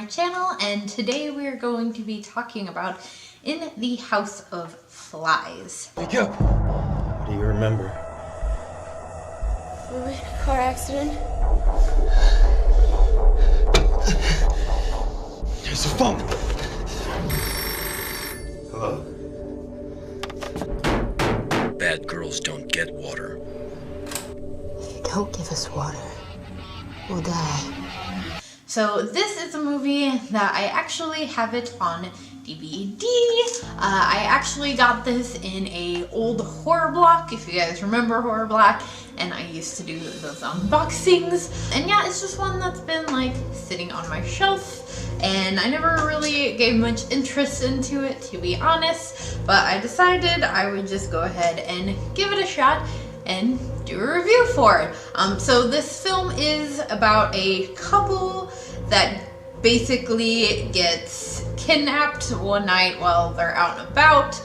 channel, and today we are going to be talking about In the House of Flies. Wake up! What do you remember? We were in a car accident. There's a phone! Hello? Bad girls don't get water. If you don't give us water, we'll die. So this is a movie that I actually have it on DVD. I actually got this in a old horror block, if you guys remember horror block, and I used to do those unboxings. And yeah, it's just one that's been like sitting on my shelf, and I never really gave much interest into it, to be honest, but I decided I would just go ahead and give it a shot and do a review for it. So this film is about a couple that basically gets kidnapped one night while they're out and about,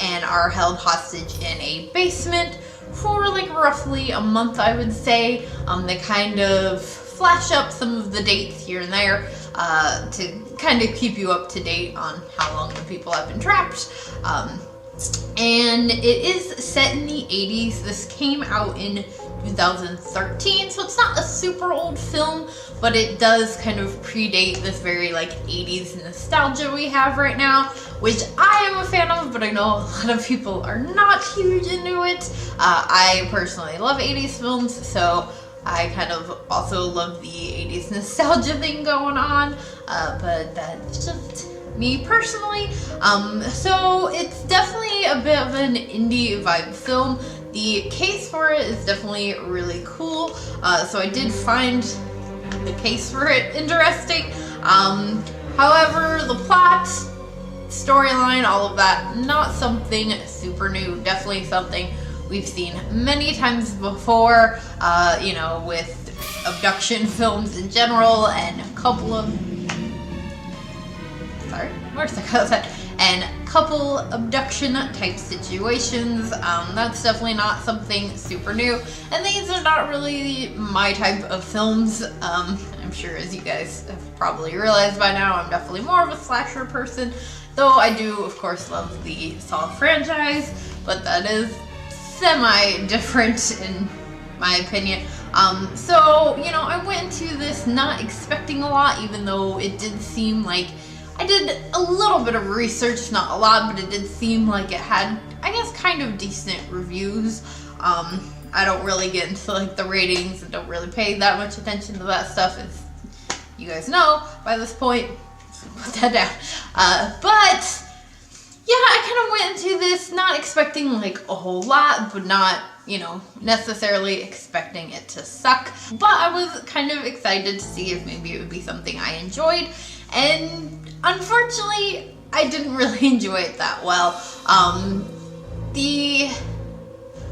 and are held hostage in a basement for like roughly a month, I would say. They kind of flash up some of the dates here and there to kind of keep you up to date on how long the people have been trapped. And it is set in the 80s. This came out in 2013, so it's not a super old film, but it does kind of predate this very like 80s nostalgia we have right now, which I am a fan of, but I know a lot of people are not huge into it. I personally love 80s films, so I kind of also love the 80s nostalgia thing going on, but that's just me personally. So it's definitely a bit of an indie vibe film. The case for it is definitely really cool. So I did find the case for it interesting. However, the plot, storyline, all of that, not something super new. Definitely something we've seen many times before, you know, with abduction films in general, and a couple abduction type situations. That's definitely not something super new, and these are not really my type of films. I'm sure, as you guys have probably realized by now, I'm definitely more of a slasher person, though I do of course love the Saw franchise, but that is semi-different in my opinion. So, you know, I went into this not expecting a lot, even though it did seem like I did a little bit of research, not a lot, but it did seem like it had, I guess, kind of decent reviews. I don't really get into like the ratings and don't really pay that much attention to that stuff, as you guys know by this point. So put that down. But yeah, I kind of went into this not expecting like a whole lot, but not, you know, necessarily expecting it to suck. But I was kind of excited to see if maybe it would be something I enjoyed, and unfortunately, I didn't really enjoy it that well.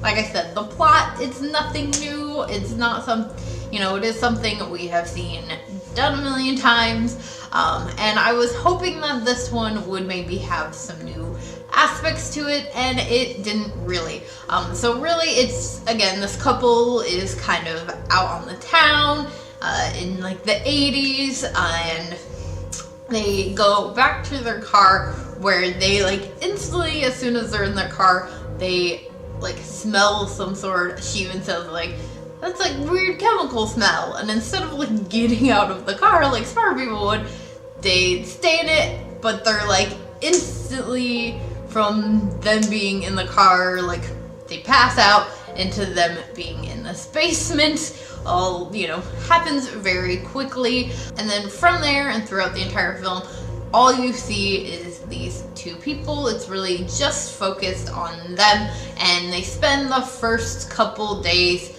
Like I said, the plot, it's nothing new. It's not you know, it is something we have seen done a million times. And I was hoping that this one would maybe have some new aspects to it, and it didn't really. So really, it's, again, this couple is kind of out on the town in like the 80s, and they go back to their car, where they like instantly, as soon as they're in their car, they like smell some sort. She even says like, that's like weird chemical smell, and instead of like getting out of the car like smart people would, they stay in it, but they're like instantly, from them being in the car, like they pass out into them being in this basement. All, you know, happens very quickly, and then from there and throughout the entire film, all you see is these two people. It's really just focused on them, and they spend the first couple days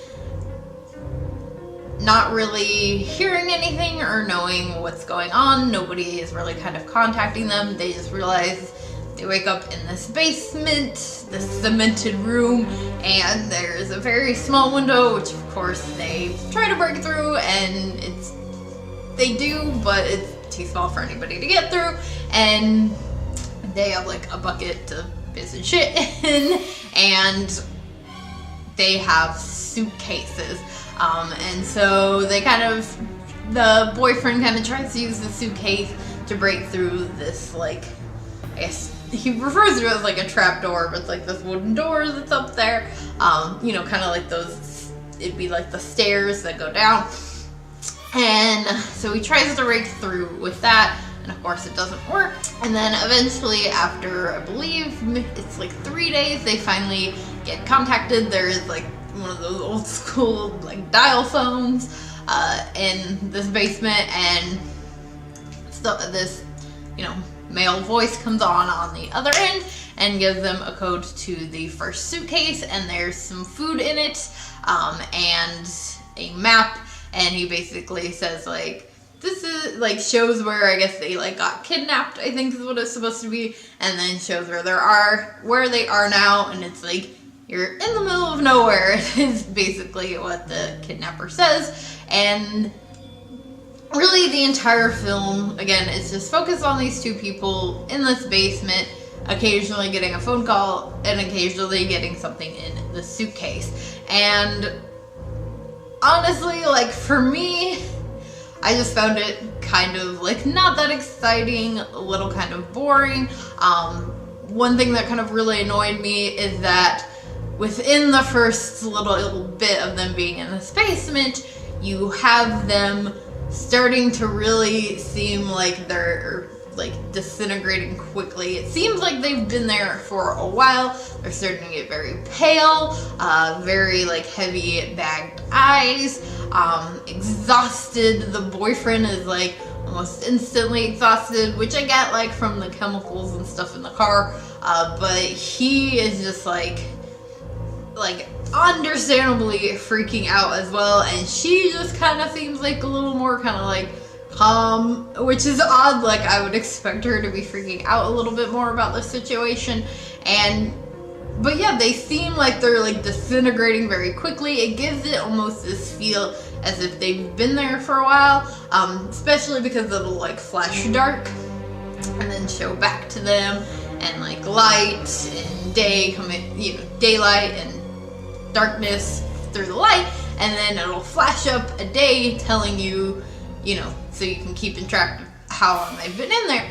not really hearing anything or knowing what's going on. Nobody is really kind of contacting them. They just realize they wake up in this basement, this cemented room, and there's a very small window, which of course they try to break through, and they do, but it's too small for anybody to get through, and they have like a bucket to piss and shit in, and they have suitcases, and so they kind of the boyfriend kind of tries to use the suitcase to break through this, like, I guess he refers to it as like a trap door, but it's like this wooden door that's up there. You know, kind of like those, it'd be like the stairs that go down. And so he tries to break through with that, and of course it doesn't work. And then eventually, after I believe it's like 3 days, they finally get contacted. There's like one of those old school like dial phones in this basement, and so this, you know, male voice comes on the other end and gives them a code to the first suitcase, and there's some food in it, and a map. And he basically says, like, this is, like, shows where I guess they, like, got kidnapped, I think is what it's supposed to be. And then shows where they are now. And it's like, you're in the middle of nowhere, is basically what the kidnapper says. And really the entire film, again, is just focused on these two people in this basement, occasionally getting a phone call and occasionally getting something in the suitcase. And honestly, like, for me, I just found it kind of, like, not that exciting, a little kind of boring. One thing that kind of really annoyed me is that within the first little bit of them being in this basement, you have them starting to really seem like they're, like, disintegrating quickly. It seems like they've been there for a while. They're starting to get very pale, very, like, heavy bagged eyes, exhausted. The boyfriend is, like, almost instantly exhausted, which I get, like, from the chemicals and stuff in the car, but he is just, like, understandably freaking out as well, and she just kind of seems like a little more kind of, like, which is odd. Like, I would expect her to be freaking out a little bit more about the situation. But yeah, they seem like they're, like, disintegrating very quickly. It gives it almost this feel as if they've been there for a while, especially because it'll, like, flash dark and then show back to them, and, like, light and day come in, you know, daylight and darkness through the light, and then it'll flash up a day telling you, you know, so you can keep in track of how long they've been in there.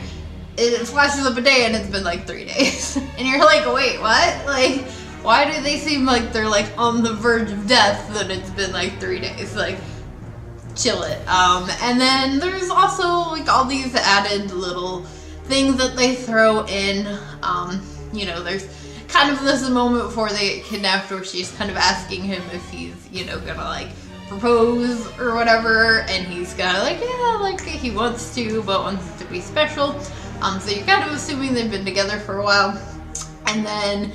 It flashes up a day and it's been like 3 days. And you're like, wait, what? Like, why do they seem like they're, like, on the verge of death that it's been like 3 days? Like, chill it. And then there's also, like, all these added little things that they throw in. You know, there's kind of this moment before they get kidnapped where she's kind of asking him if he's, you know, gonna, like, propose or whatever, and he's kind of like, yeah, like, he wants to, but wants it to be special. So you're kind of assuming they've been together for a while. And then,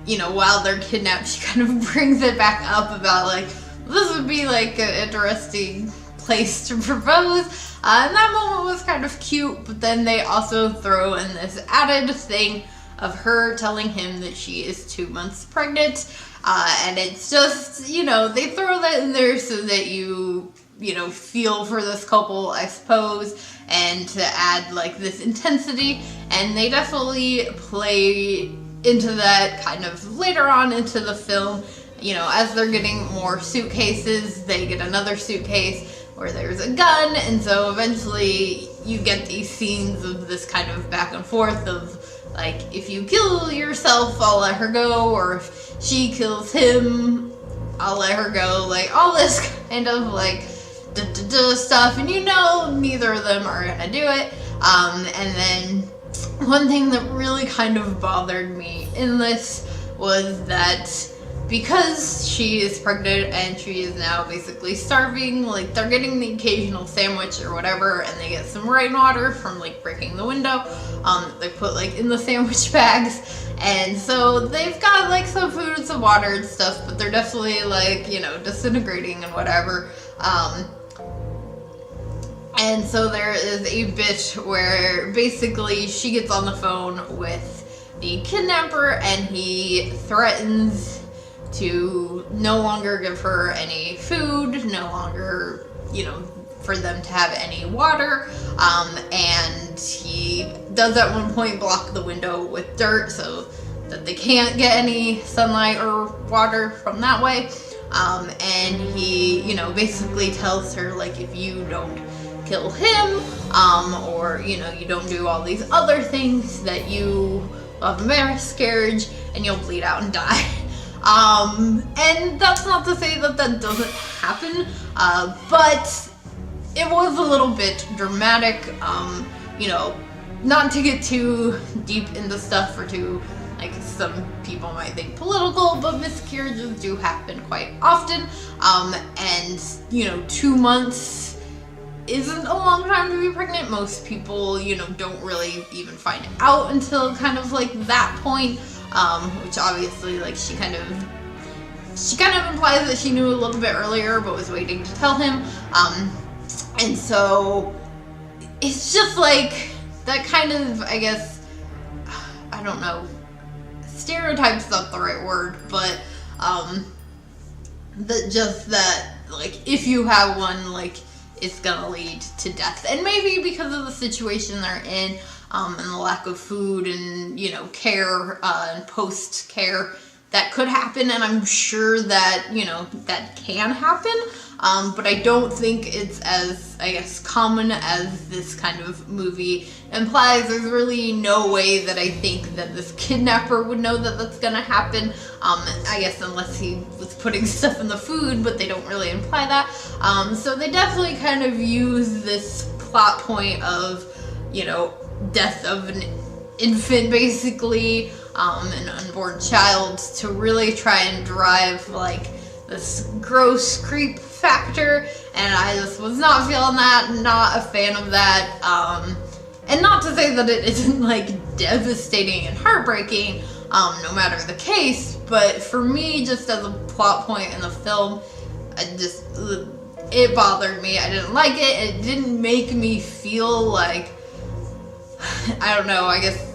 you know, while they're kidnapped, she kind of brings it back up about, like, this would be, like, an interesting place to propose. And that moment was kind of cute, but then they also throw in this added thing of her telling him that she is 2 months pregnant. And it's just, you know, they throw that in there so that you know, feel for this couple, I suppose, and to add, like, this intensity. And they definitely play into that kind of later on into the film. You know, as they're getting more suitcases, they get another suitcase where there's a gun, and so eventually you get these scenes of this kind of back and forth of, like, if you kill yourself, I'll let her go, or if she kills him, I'll let her go. Like, all this kind of, like, stuff, and you know neither of them are gonna do it. And then one thing that really kind of bothered me in this was that because she is pregnant and she is now basically starving, like, they're getting the occasional sandwich or whatever, and they get some rainwater from, like, breaking the window. They put, like, in the sandwich bags, and so they've got, like, some food and some water and stuff, but they're definitely, like, you know, disintegrating and whatever. And so there is a bit where basically she gets on the phone with the kidnapper, and he threatens to no longer give her any food, no longer, you know, for them to have any water. And he does at one point block the window with dirt so that they can't get any sunlight or water from that way. and he, you know, basically tells her, like, if you don't kill him, or, you know, you don't do all these other things, that you will have a miscarriage and you'll bleed out and die. And that's not to say that that doesn't happen, but it was a little bit dramatic, you know, not to get too deep into stuff or too, like, some people might think political, but miscarriages do happen quite often, and, you know, 2 months isn't a long time to be pregnant. Most people, you know, don't really even find out until kind of like that point, which obviously, like, she kind of implies that she knew a little bit earlier but was waiting to tell him, and so it's just like that kind of, I guess, I don't know, stereotype's not the right word, but that like, if you have one, like, it's gonna lead to death. And maybe because of the situation they're in, and the lack of food and, you know, care, and post-care, that could happen, and I'm sure that, you know, that can happen, but I don't think it's as, I guess, common as this kind of movie implies. There's really no way that I think that this kidnapper would know that that's gonna happen, I guess, unless he was putting stuff in the food, but they don't really imply that, so they definitely kind of use this plot point of, you know, death of an infant, basically, an unborn child, to really try and drive, like, this gross creep factor, and I just was not feeling that, not a fan of that, and not to say that it isn't, like, devastating and heartbreaking, no matter the case, but for me, just as a plot point in the film, it bothered me. I didn't like it. It didn't make me feel like, I don't know, I guess,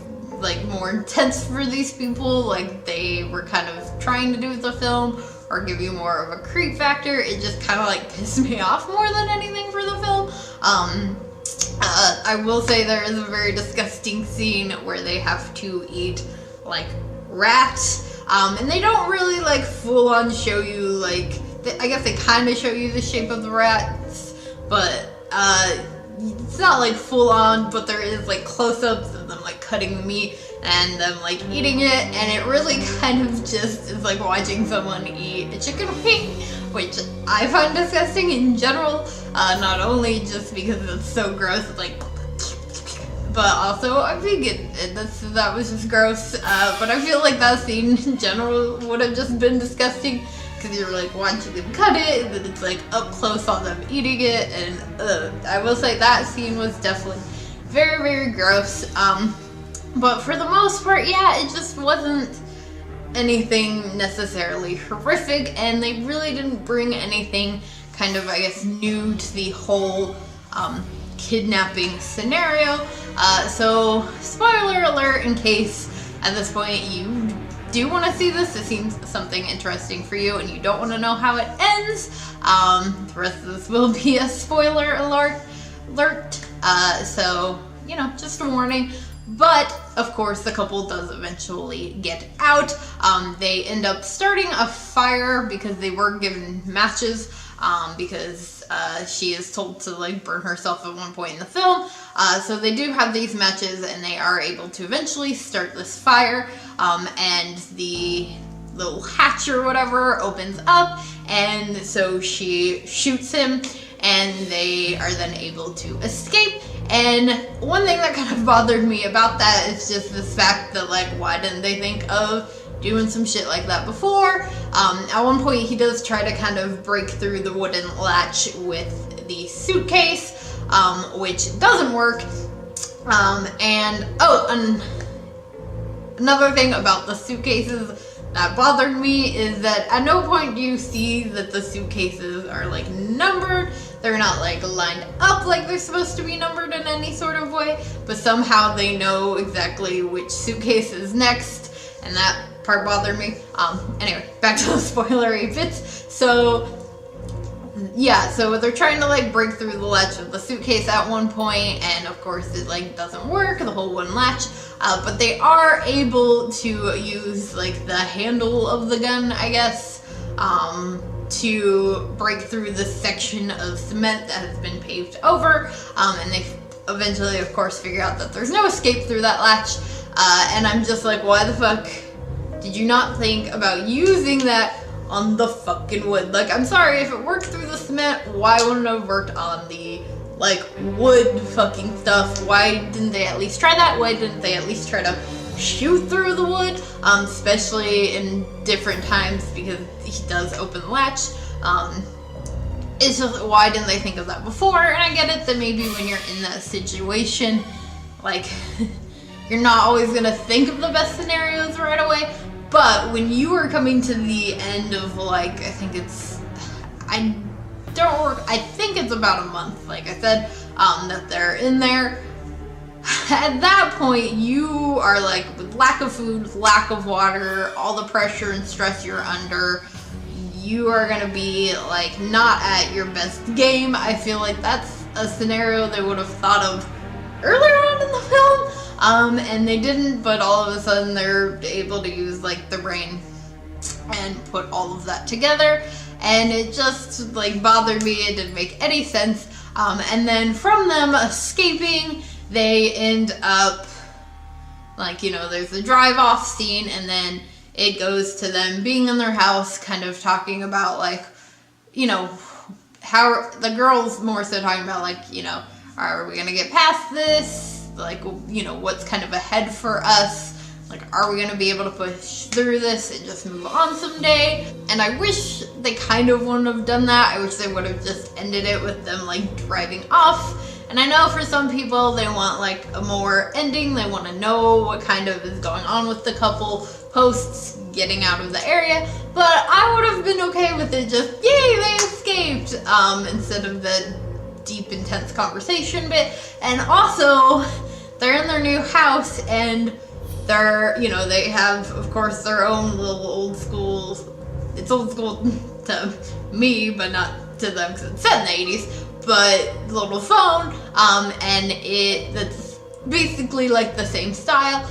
like, more intense for these people, like they were kind of trying to do with the film, or give you more of a creep factor. It just kind of, like, pissed me off more than anything for the film. I will say there is a very disgusting scene where they have to eat, like, rats, and they don't really, like, full on show you, like, I guess they kind of show you the shape of the rats, but it's not, like, full on, but there is, like, close-ups of them, like, cutting the meat and them, like, eating it, and it really kind of just is like watching someone eat a chicken wing, which I find disgusting in general, not only just because it's so gross, it's like, but also I'm vegan, and that was just gross, but I feel like that scene in general would have just been disgusting, because you're, like, watching them cut it, and then it's, like, up close on them eating it, and I will say that scene was definitely very, very gross, but for the most part, yeah, it just wasn't anything necessarily horrific, and they really didn't bring anything kind of, I guess, new to the whole kidnapping scenario, so spoiler alert in case at this point you do want to see this, it seems something interesting for you, and you don't want to know how it ends, the rest of this will be a spoiler alert, so, you know, just a warning. But, of course, the couple does eventually get out. They end up starting a fire because they were given matches, because she is told to, like, burn herself at one point in the film. So they do have these matches, and they are able to eventually start this fire, and the little hatch or whatever opens up, and so she shoots him, and they are then able to escape. And one thing that kind of bothered me about that is just this fact that, like, why didn't they think of doing some shit like that before? At one point he does try to kind of break through the wooden latch with the suitcase, which doesn't work, and another thing about the suitcases that bothered me is that at no point do you see that the suitcases are, like, numbered. They're not, like, lined up like they're supposed to be numbered in any sort of way, but somehow they know exactly which suitcase is next, and that part bothered me. Anyway, back to the spoilery bits. So, yeah, so they're trying to, like, break through the latch of the suitcase at one point, and of course it, like, doesn't work, the whole wooden latch, but they are able to use, like, the handle of the gun, I guess, to break through the section of cement that has been paved over, and they eventually, of course, figure out that there's no escape through that latch, and I'm just like, why the fuck did you not think about using that on the fucking wood? Like, I'm sorry, if it worked through the cement, why wouldn't it have worked on the, like, wood fucking stuff? Why didn't they at least try that? Why didn't they at least try to shoot through the wood? Especially in different times, because he does open the latch. It's just, why didn't they think of that before? And I get it that maybe when you're in that situation, like, you're not always gonna think of the best scenarios right away. But when you are coming to the end of, like, I think it's about a month, like I said, that they're in there. At that point, you are, like, with lack of food, lack of water, all the pressure and stress you're under, you are gonna be, like, not at your best game. I feel like that's a scenario they would have thought of earlier on in the film. And they didn't, but all of a sudden they're able to use, like, the brain and put all of that together, and it just, like, bothered me. It didn't make any sense. And then from them escaping, they end up, like, you know, there's the drive-off scene, and then it goes to them being in their house, kind of talking about, like, you know, how the girls more so talking about, like, you know, are we gonna get past this? Like, you know, what's kind of ahead for us? Like, are we gonna be able to push through this and just move on someday? And I wish they kind of wouldn't have done that. I wish they would have just ended it with them, like, driving off. And I know for some people they want, like, a more ending. They want to know what kind of is going on with the couple posts getting out of the area. But I would have been okay with it just, yay, they escaped, instead of the deep, intense conversation bit. And also, they're in their new house, and they're, you know, they have, of course, their own little old school, it's old school to me, but not to them because it's set in the 80s, but little phone, and that's basically like the same style,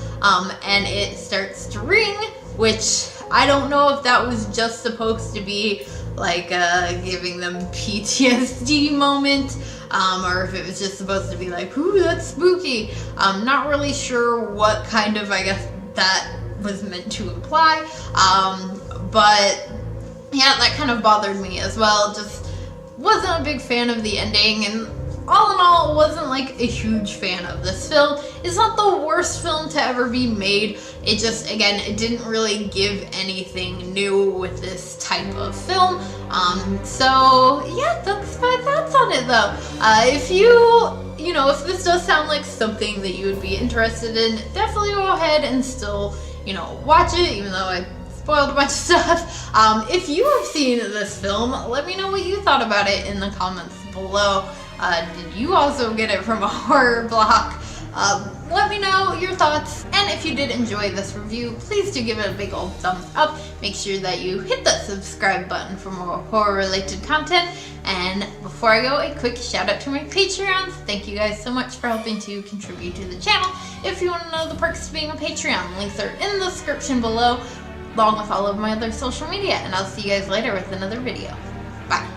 and it starts to ring, which I don't know if that was just supposed to be like giving them PTSD moment, or if it was just supposed to be like, ooh, that's spooky. I'm not really sure what kind of, I guess, that was meant to imply, but yeah, that kind of bothered me as well. Just wasn't a big fan of the ending, and all in all, wasn't like a huge fan of this film. It's not the worst film to ever be made. It just, again, it didn't really give anything new with this type of film. So yeah, that's my thoughts on it though. If you know, if this does sound like something that you would be interested in, definitely go ahead and still, you know, watch it, even though I spoiled a bunch of stuff. If you have seen this film, let me know what you thought about it in the comments below. Did you also get it from a horror block? Let me know your thoughts, and if you did enjoy this review, please do give it a big old thumbs up. Make sure that you hit that subscribe button for more horror-related content. And before I go, a quick shout out to my Patreons. Thank you guys so much for helping to contribute to the channel. If you want to know the perks of being a Patreon, links are in the description below, along with all of my other social media. And I'll see you guys later with another video. Bye.